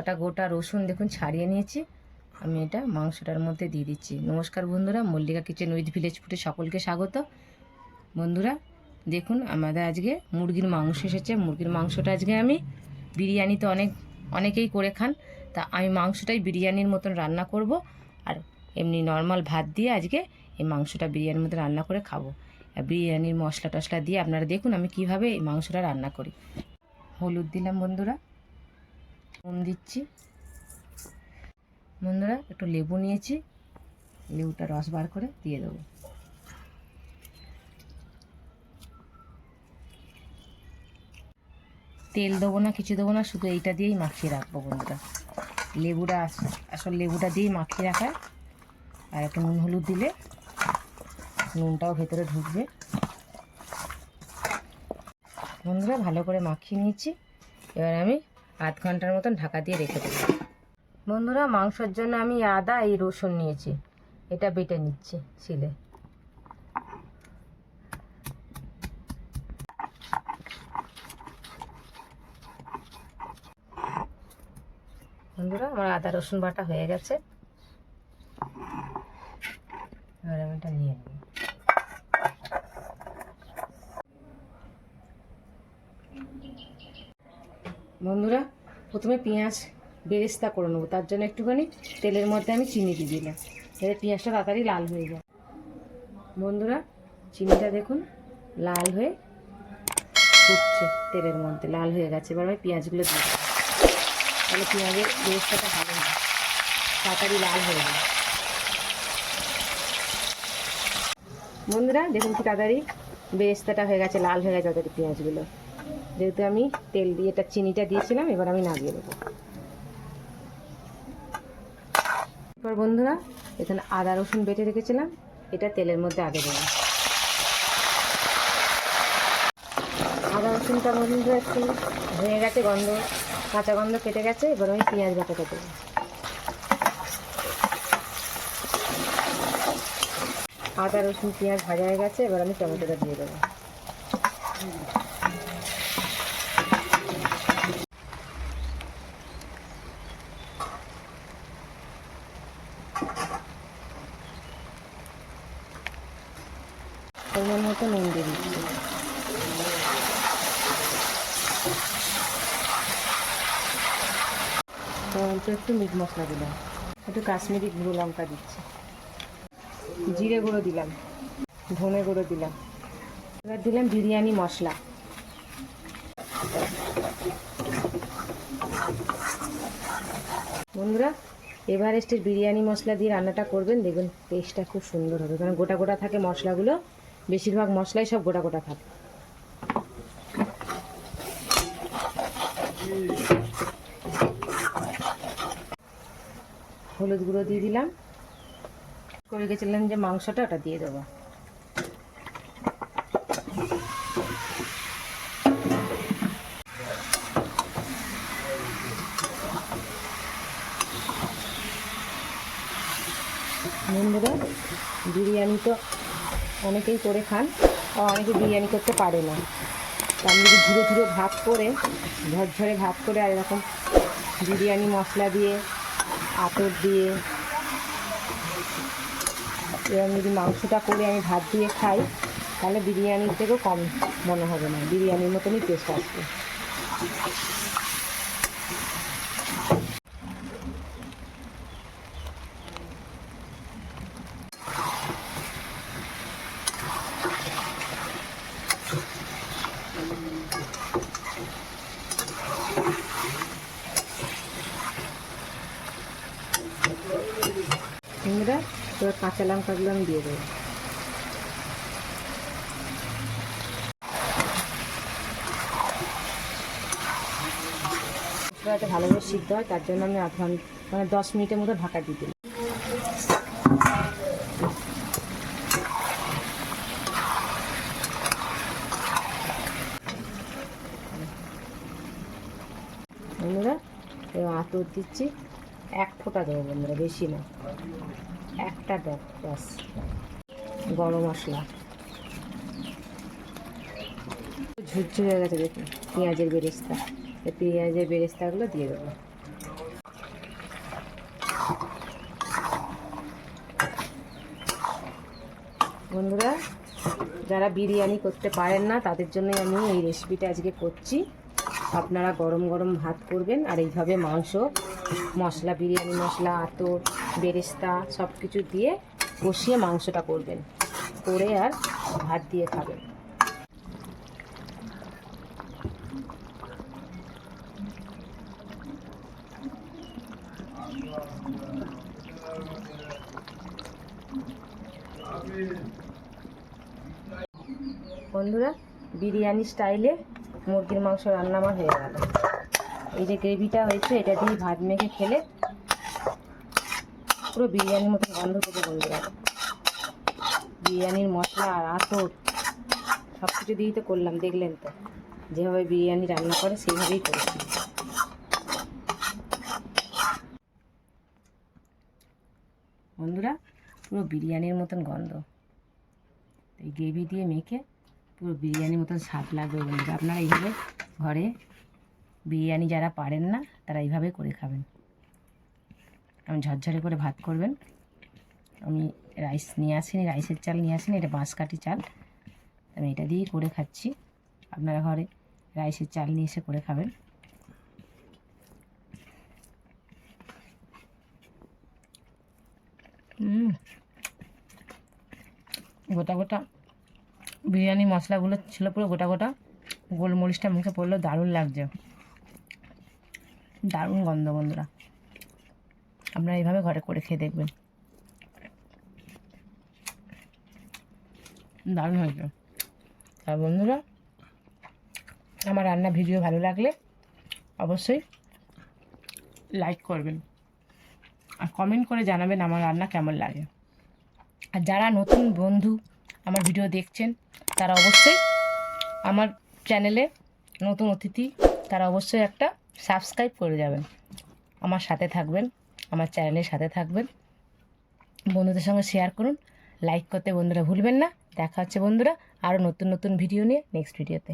কাটা গোটা রসুন দেখুন ছাড়িয়ে নিয়েছি, আমি এটা মাংসটার মধ্যে দিয়ে দিচ্ছি। নমস্কার বন্ধুরা, মল্লিকা কিচেন উইথ ভিলেজ ফুডে সকলকে স্বাগত। বন্ধুরা দেখুন, আমাদের আজকে মুরগির মাংস এসেছে। মুরগির মাংসটা আজকে আমি বিরিয়ানি তো অনেকেই করে খান, তা আমি মাংসটাই বিরিয়ানির মতন রান্না করব। আর এমনি নর্মাল ভাত দিয়ে আজকে এই মাংসটা বিরিয়ানির মতো রান্না করে খাবো। আর বিরিয়ানির মশলা টশলা দিয়ে আপনারা দেখুন আমি কিভাবে এই মাংসটা রান্না করি। হলুদ দিলাম বন্ধুরা, নুন দিচ্ছি বন্ধুরা, একটু লেবু নিয়েছি, লেবুটা রস বার করে দিয়ে দেবো। তেল দেবো না, কিছু দেবো না, শুধু এইটা দিয়েই মাখিয়ে রাখবো বন্ধুরা। লেবুটা আসল লেবুটা দিয়েই মাখিয়ে রাখায়। আর একটু নুন হলুদ দিলে নুনটাও ভেতরে ঢুকবে। বন্ধুরা ভালো করে মাখিয়ে নিয়েছি, এবার আমি আধ ঘন্টার মতন ঢাকা দিয়ে রেখে দেবো। বন্ধুরা মাংসের জন্য আমি আদা এই রসুন নিয়েছি, এটা বেটে নিচ্ছি শিলে। বন্ধুরা আমার আদা রসুন বাটা হয়ে গেছে, এবার আমি এটা নিয়ে নেব। বন্ধুরা প্রথমে পেঁয়াজ বেরেস্তা করে নেবো, তার জন্য একটুখানি তেলের মধ্যে আমি চিনি দিয়ে দিলাম, এবার পেঁয়াজটা তাড়াতাড়ি লাল হয়ে যায়। বন্ধুরা চিনিটা দেখুন লাল হয়ে ফুটছে, তেলের মধ্যে লাল হয়ে গেছে। এবার আমি পেঁয়াজগুলো দিয়ে দেবো, তাহলে পেঁয়াজের বেরেস্তাটা ভালো হয়, তাড়াতাড়ি লাল হয়ে যায়। বন্ধুরা দেখুন কি তাড়াতাড়ি বেরেস্তাটা হয়ে গেছে, লাল হয়ে গেছে তাড়াতাড়ি পেঁয়াজগুলো। যেহেতু আমি তেল দিয়ে এটা চিনিটা দিয়েছিলাম, এবার আমি নামিয়ে দেবো। এবার বন্ধুরা এখানে আদা রসুন বেটে রেখেছিলাম, এটা তেলের মধ্যে আগে দেবো। আদা রসুনটা বন্ধুরা একটু হয়ে গেছে, কাঁচা গন্ধ কেটে গেছে। এবার আমি পেঁয়াজ বাটাটা দেবো। আদা রসুন পেঁয়াজ ভাজা হয়ে গেছে, এবার আমি টমেটোটা দিয়ে দেবো। পরিমাণ মতো নুন দিয়ে দিচ্ছি। অল্প একটু মিট মশলা দিলাম, একটু কাশ্মীরি গুঁড়ো লঙ্কা দিচ্ছি, জিরে গুঁড়ো দিলাম, ধনে গুঁড়ো দিলাম, এবার দিলাম বিরিয়ানি মশলা। বন্ধুরা এভারেস্টের বিরিয়ানি মশলা দিয়ে রান্নাটা করবেন, দেখবেন টেস্টটা খুব সুন্দর হবে, কারণ গোটা গোটা থাকে মশলাগুলো, বেশিরভাগ মশলাই সব গোটা গোটা থাকে। হলুদ গুঁড়ো দিয়ে দিলাম, করে গেছিলাম যে মাংসটা ওটা দিয়ে দেবো। বন্ধুরা বিরিয়ানি তো অনেকেই করে খান, আর অনেকে বিরিয়ানি করতে পারে না, তা আমি যদি ধীরে ধীরে ভাত করে ঝরঝরে ভাত করে আর এরকম বিরিয়ানি মশলা দিয়ে আতর দিয়ে এরকম যদি মাংসটা করে আমি ভাত দিয়ে খাই, তাহলে বিরিয়ানির থেকেও কম মনে হবে না, বিরিয়ানির মতনই টেস্ট আসবে। বন্ধুরা এবার কাঁচা লঙ্কাগুলো আমি দিয়ে দেবো। মশলাটা ভালোভাবে সিদ্ধ হয়, তার জন্য আমি মানে 10 মিনিটের মতো ঢাকা দিয়ে দিই। বন্ধুরা এবার আতর দিচ্ছি, 1 ফোঁটা দেবো বন্ধুরা, বেশি না, একটা ড্রপ ব্যাস। গরম মশলা, ঝুরঝুরে হয়ে গেছে দেখুন পেঁয়াজের বেরেস্তা, এই পেঁয়াজের বেরেস্তাগুলো দিয়ে দেবো। বন্ধুরা, যারা বিরিয়ানি করতে পারেন না তাদের জন্য আমি এই রেসিপিটা আজকে করছি। আপনারা গরম গরম ভাত করবেন আর এইভাবে মাংস মশলা, বিরিয়ানি মশলা, আতর, বেরেস্তা সব কিছু দিয়ে কষিয়ে মাংসটা করবেন, করে আর ভাত দিয়ে খাবেন। বন্ধুরা, বিরিয়ানি স্টাইলে মুরগির মাংস রান্না আমার হয়ে গেল। এই যে গ্রেভিটা হয়েছে, এটা দিয়ে ভাত মেখে খেলে পুরো বিরিয়ানির মতো গন্ধ পেতে। বন্ধুরা, বিরিয়ানির মশলা আর আতর সব কিছু দিয়েই তো করলাম, দেখলেন তো যেভাবে বিরিয়ানি রান্না করে সেইভাবেই করেছি। বন্ধুরা, পুরো বিরিয়ানির মতন গন্ধ, এই গ্রেভি দিয়ে মেখে পুরো বিরিয়ানির মতন স্বাদ লাগবে। বন্ধুরা, আপনারা এইভাবে ঘরে বিরিয়ানি যারা পারেন না তারা এইভাবে করে খাবেন। আমি ঝরঝরে করে ভাত করবেন। আমি রাইস নিয়ে আসিনি, রাইসের চাল নিয়ে আসিনি, এটা বাঁশকাঠি চাল। আমি এটা দিয়েই করে খাচ্ছি। আপনারা ঘরে রাইসের চাল নিয়ে এসে করে খাবেন। গোটা গোটা বিরিয়ানি মশলাগুলো ছিল, পুরো গোটা গোটা। গোলমরিচটা মুখে পড়লো, দারুণ লাগছে, দারুণ গন্ধ। বন্ধুরা, আপনারা এইভাবে ঘরে করে খেয়ে দেখবেন, দারুণ হয়েছে। আর বন্ধুরা, আমার রান্না ভিডিও ভালো লাগলে অবশ্যই লাইক করবেন আর কমেন্ট করে জানাবেন আমার রান্না কেমন লাগে। আর যারা নতুন বন্ধু আমার ভিডিও দেখছেন তারা অবশ্যই আমার চ্যানেলে নতুন অতিথি, তারা অবশ্যই একটা সাবস্ক্রাইব করে যাবেন, আমার সাথে থাকবেন, আমার চ্যানেলের সাথে থাকবেন। বন্ধুদের সঙ্গে শেয়ার করুন, লাইক করতে বন্ধুরা ভুলবেন না। দেখা হচ্ছে বন্ধুরা আরও নতুন নতুন ভিডিও নিয়ে নেক্সট ভিডিওতে।